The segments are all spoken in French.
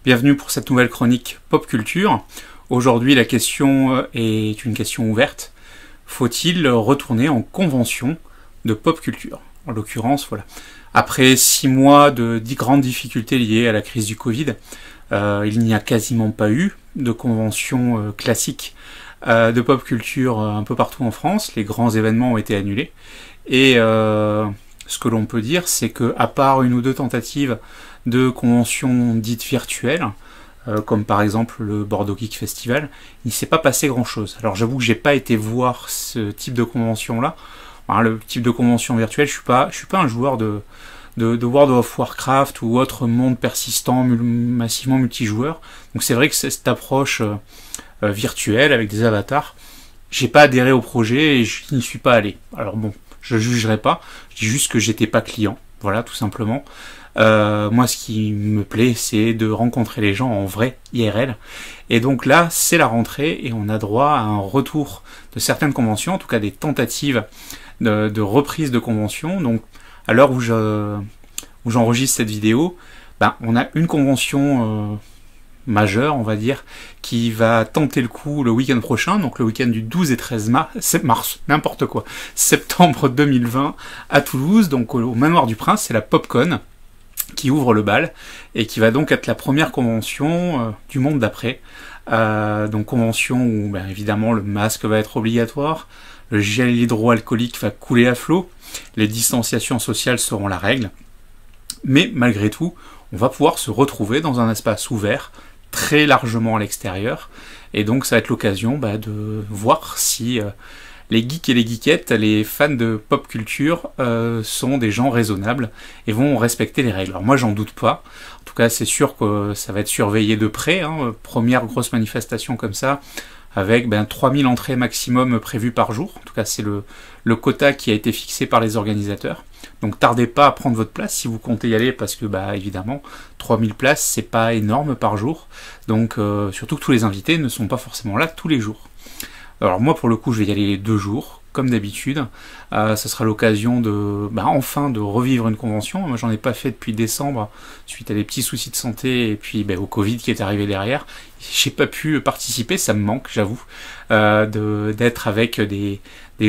Bienvenue pour cette nouvelle chronique pop culture. Aujourd'hui, la question est une question ouverte. Faut-il retourner en convention de pop culture? En l'occurrence, voilà. Après 6 mois de grandes difficultés liées à la crise du Covid, il n'y a quasiment pas eu de convention classique de pop culture un peu partout en France. Les grands événements ont été annulés. Et ce que l'on peut dire, c'est que à part une ou deux tentatives de conventions dites virtuelles, comme par exemple le Bordeaux Geek Festival, il ne s'est pas passé grand-chose. Alors j'avoue que j'ai pas été voir ce type de convention-là. Alors, le type de convention virtuelle, je suis pas un joueur de World of Warcraft ou autre monde persistant, massivement multijoueur. Donc c'est vrai que cette approche virtuelle avec des avatars, j'ai pas adhéré au projet et je n'y suis pas allé. Alors bon, je jugerai pas, je dis juste que j'étais pas client, voilà, tout simplement. Moi, ce qui me plaît, c'est de rencontrer les gens en vrai, IRL. Et donc là, c'est la rentrée et on a droit à un retour de certaines conventions, en tout cas des tentatives de reprise de conventions. Donc, à l'heure où j'enregistre cette vidéo, on a une convention majeure, on va dire, qui va tenter le coup le week-end prochain, donc le week-end du 12 et 13 mars, n'importe quoi, septembre 2020, à Toulouse, donc au Manoir du Prince, c'est la PopCon, qui ouvre le bal, et qui va donc être la première convention du monde d'après. Donc convention où, évidemment, le masque va être obligatoire, le gel hydroalcoolique va couler à flot, les distanciations sociales seront la règle, mais malgré tout, on va pouvoir se retrouver dans un espace ouvert, très largement à l'extérieur, et donc ça va être l'occasion de voir si les geeks et les geekettes, les fans de pop culture sont des gens raisonnables et vont respecter les règles. Alors moi j'en doute pas, en tout cas c'est sûr que ça va être surveillé de près, première grosse manifestation comme ça, avec 3000 entrées maximum prévues par jour, en tout cas c'est le quota qui a été fixé par les organisateurs. Donc tardez pas à prendre votre place si vous comptez y aller, parce que évidemment 3000 places c'est pas énorme par jour, donc surtout que tous les invités ne sont pas forcément là tous les jours. Alors moi pour le coup je vais y aller les 2 jours, comme d'habitude. Ça sera l'occasion de enfin de revivre une convention. Moi j'en ai pas fait depuis décembre, suite à des petits soucis de santé et puis au Covid qui est arrivé derrière. J'ai pas pu participer, ça me manque, j'avoue, d'être avec des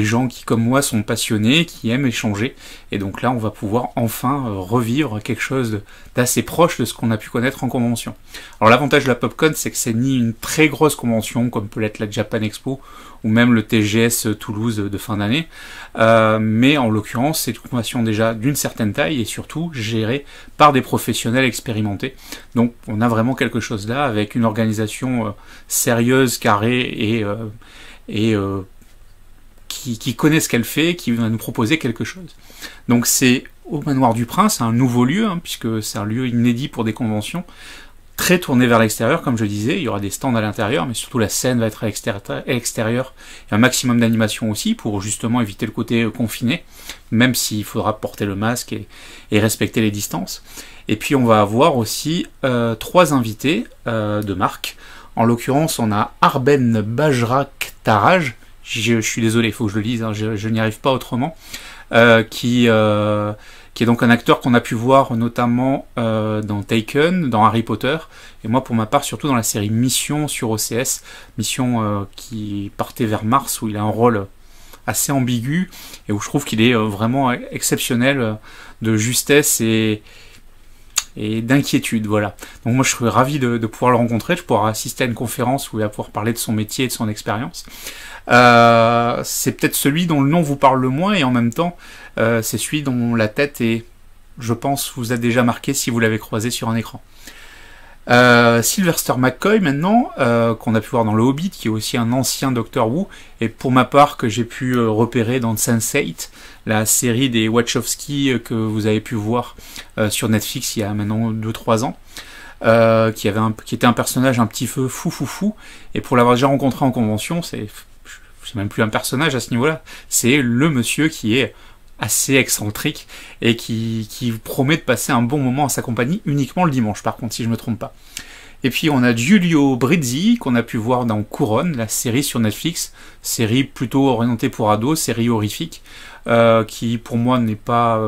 gens qui comme moi sont passionnés, qui aiment échanger. Et donc là on va pouvoir enfin revivre quelque chose d'assez proche de ce qu'on a pu connaître en convention. Alors l'avantage de la PopCon, c'est que c'est ni une très grosse convention comme peut l'être la Japan Expo ou même le TGS Toulouse de fin d'année, mais en l'occurrence c'est une convention déjà d'une certaine taille et surtout gérée par des professionnels expérimentés. Donc on a vraiment quelque chose là avec une organisation sérieuse, carrée et qui connaît ce qu'elle fait, qui va nous proposer quelque chose. Donc c'est au Manoir du Prince, un nouveau lieu, puisque c'est un lieu inédit pour des conventions, très tourné vers l'extérieur, comme je disais. Il y aura des stands à l'intérieur, mais surtout la scène va être à l'extérieur, et un maximum d'animation aussi, pour justement éviter le côté confiné, même s'il faudra porter le masque et respecter les distances. Et puis on va avoir aussi 3 invités de marque. En l'occurrence, on a Arben Bajrak Taraj, je suis désolé, il faut que je le lise, je n'y arrive pas autrement, qui est donc un acteur qu'on a pu voir notamment dans Taken, dans Harry Potter, et moi pour ma part surtout dans la série Mission sur OCS, Mission qui partait vers Mars, où il a un rôle assez ambigu, et où je trouve qu'il est vraiment exceptionnel de justesse et d'inquiétude, voilà. Donc moi je serais ravi de pouvoir le rencontrer, de pouvoir assister à une conférence où il va pouvoir parler de son métier et de son expérience. C'est peut-être celui dont le nom vous parle le moins, et en même temps c'est celui dont la tête est, je pense, vous a déjà marqué si vous l'avez croisé sur un écran. Sylvester McCoy maintenant, qu'on a pu voir dans Le Hobbit, qui est aussi un ancien Doctor Who, et pour ma part que j'ai pu repérer dans Sense8, la série des Wachowski que vous avez pu voir sur Netflix il y a maintenant 2-3 ans, qui était un personnage un petit peu fou, et pour l'avoir déjà rencontré en convention, c'est même plus un personnage à ce niveau-là, c'est le monsieur qui est assez excentrique et qui promet de passer un bon moment à sa compagnie uniquement le dimanche, par contre, si je me trompe pas. Et puis on a Giulio Brizzi, qu'on a pu voir dans Couronne, la série sur Netflix, série plutôt orientée pour ados, série horrifique, qui pour moi n'est pas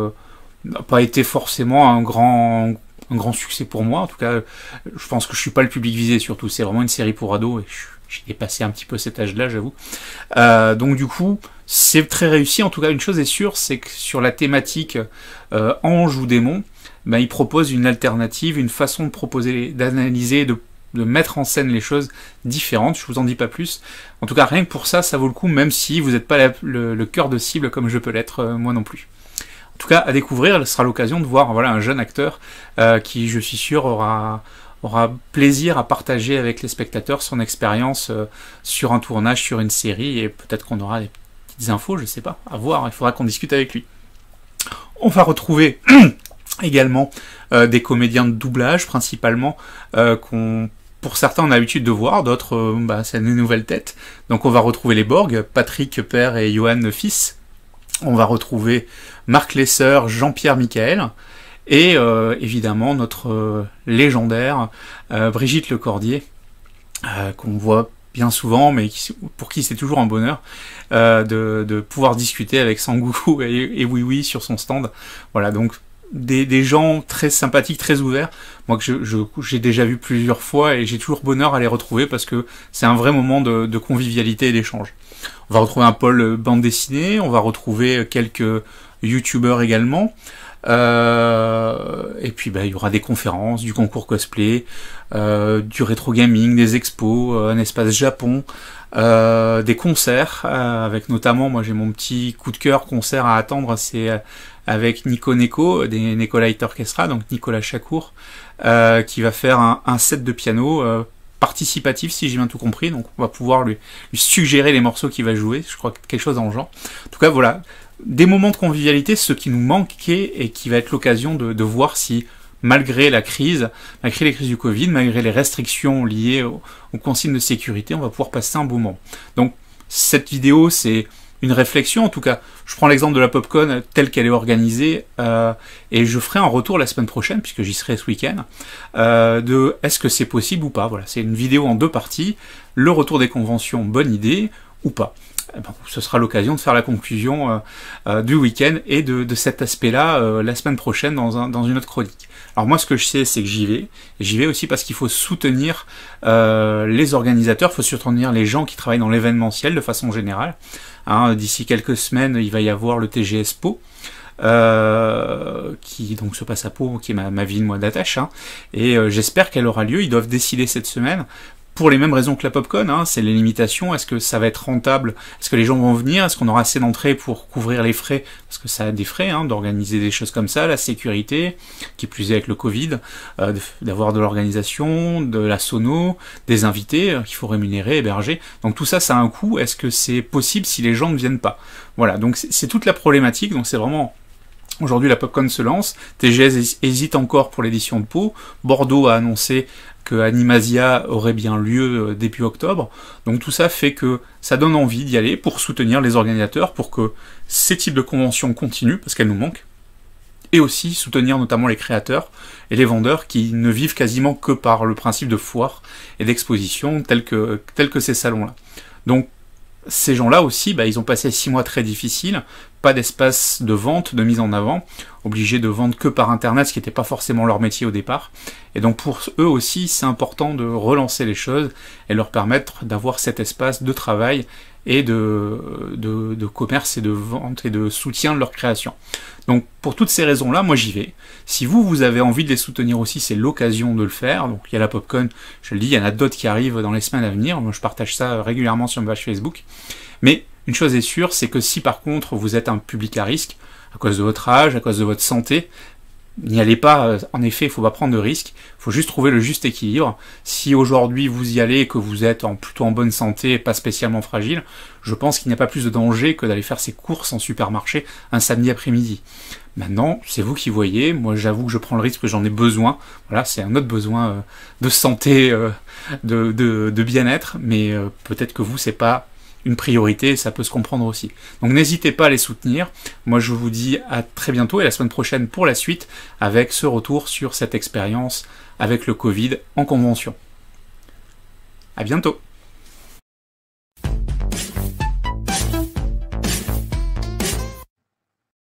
n'a pas été forcément un grand succès pour moi. En tout cas, je pense que je suis pas le public visé surtout. C'est vraiment une série pour ados et j'ai dépassé un petit peu cet âge-là, j'avoue. Donc du coup, c'est très réussi. En tout cas, une chose est sûre, c'est que sur la thématique ange ou démon, il propose une alternative, une façon de proposer, d'analyser, de mettre en scène les choses différentes. Je vous en dis pas plus. En tout cas, rien que pour ça, ça vaut le coup, même si vous n'êtes pas le cœur de cible comme je peux l'être moi non plus. En tout cas, à découvrir, ce sera l'occasion de voir un jeune acteur qui, je suis sûr, aura plaisir à partager avec les spectateurs son expérience sur un tournage, sur une série, et peut-être qu'on aura des petites infos, je sais pas, à voir, il faudra qu'on discute avec lui. On va retrouver également des comédiens de doublage, principalement, pour certains on a l'habitude de voir, d'autres c'est des nouvelles têtes. Donc on va retrouver les Borg, Patrick père et Johan fils. On va retrouver Marc Lesser, Jean-Pierre Michael, et évidemment notre légendaire Brigitte Lecordier, qu'on voit bien souvent, mais pour qui c'est toujours un bonheur de pouvoir discuter avec Sangoku et Oui Oui sur son stand. Voilà, donc des gens très sympathiques, très ouverts, moi que j'ai déjà vu plusieurs fois, et j'ai toujours bonheur à les retrouver parce que c'est un vrai moment de convivialité et d'échange. On va retrouver un pôle bande dessinée, on va retrouver quelques youtubeurs également, et puis il y aura des conférences, du concours cosplay, du rétro gaming, des expos, un espace Japon, des concerts, avec notamment, moi j'ai mon petit coup de cœur concert à attendre, c'est avec Nico Neko, des Neko Light Orchestra, donc Nicolas Chacour, qui va faire un set de piano participatif, si j'ai bien tout compris, donc on va pouvoir lui suggérer les morceaux qu'il va jouer, je crois quelque chose dans le genre. En tout cas, voilà, des moments de convivialité, ce qui nous manquait et qui va être l'occasion de voir si, malgré la crise, malgré les crises du Covid, malgré les restrictions liées aux consignes de sécurité, on va pouvoir passer un bon moment. Donc, cette vidéo, c'est une réflexion, en tout cas, je prends l'exemple de la PopCon telle qu'elle est organisée, et je ferai un retour la semaine prochaine, puisque j'y serai ce week-end, de est-ce que c'est possible ou pas. Voilà, c'est une vidéo en 2 parties, le retour des conventions, bonne idée, ou pas. Ce sera l'occasion de faire la conclusion du week-end et de cet aspect-là la semaine prochaine dans une autre chronique. Alors moi, ce que je sais, c'est que j'y vais. Et j'y vais aussi parce qu'il faut soutenir les organisateurs, il faut soutenir les gens qui travaillent dans l'événementiel de façon générale. D'ici quelques semaines, il va y avoir le TGS Pau, qui donc se passe à Pau, qui est ma ville moi d'attache, et j'espère qu'elle aura lieu. Ils doivent décider cette semaine. Pour les mêmes raisons que la PopCon, c'est les limitations. Est-ce que ça va être rentable? Est-ce que les gens vont venir? Est-ce qu'on aura assez d'entrées pour couvrir les frais? Parce que ça a des frais d'organiser des choses comme ça, la sécurité, qui plus est avec le Covid, d'avoir de l'organisation, de la sono, des invités qu'il faut rémunérer, héberger. Donc tout ça, ça a un coût. Est-ce que c'est possible si les gens ne viennent pas? Voilà, donc c'est toute la problématique. Donc c'est vraiment... Aujourd'hui, la PopCon se lance. TGS hésite encore pour l'édition de Pau. Bordeaux a annoncé que Animasia aurait bien lieu début octobre. Donc tout ça fait que ça donne envie d'y aller pour soutenir les organisateurs, pour que ces types de conventions continuent, parce qu'elles nous manquent, et aussi soutenir notamment les créateurs et les vendeurs qui ne vivent quasiment que par le principe de foire et d'exposition tels que ces salons-là. Donc ces gens-là aussi, ils ont passé 6 mois très difficiles, pas d'espace de vente, de mise en avant, obligés de vendre que par internet, ce qui n'était pas forcément leur métier au départ. Et donc pour eux aussi, c'est important de relancer les choses et leur permettre d'avoir cet espace de travail et de commerce et de vente et de soutien de leur création. Donc pour toutes ces raisons-là, moi j'y vais. Si vous avez envie de les soutenir aussi, c'est l'occasion de le faire. Donc il y a la PopCon, je le dis, il y en a d'autres qui arrivent dans les semaines à venir. Moi je partage ça régulièrement sur ma page Facebook. Mais une chose est sûre, c'est que si par contre vous êtes un public à risque, à cause de votre âge, à cause de votre santé, n'y allez pas. En effet, il faut pas prendre de risques, il faut juste trouver le juste équilibre. Si aujourd'hui vous y allez et que vous êtes plutôt en bonne santé et pas spécialement fragile, je pense qu'il n'y a pas plus de danger que d'aller faire ses courses en supermarché un samedi après-midi. Maintenant, c'est vous qui voyez. Moi, j'avoue que je prends le risque, que j'en ai besoin. Voilà, c'est un autre besoin de santé, de bien-être, mais peut-être que vous, c'est pas une priorité, ça peut se comprendre aussi. Donc n'hésitez pas à les soutenir. Moi je vous dis à très bientôt et la semaine prochaine pour la suite avec ce retour sur cette expérience avec le Covid en convention. À bientôt.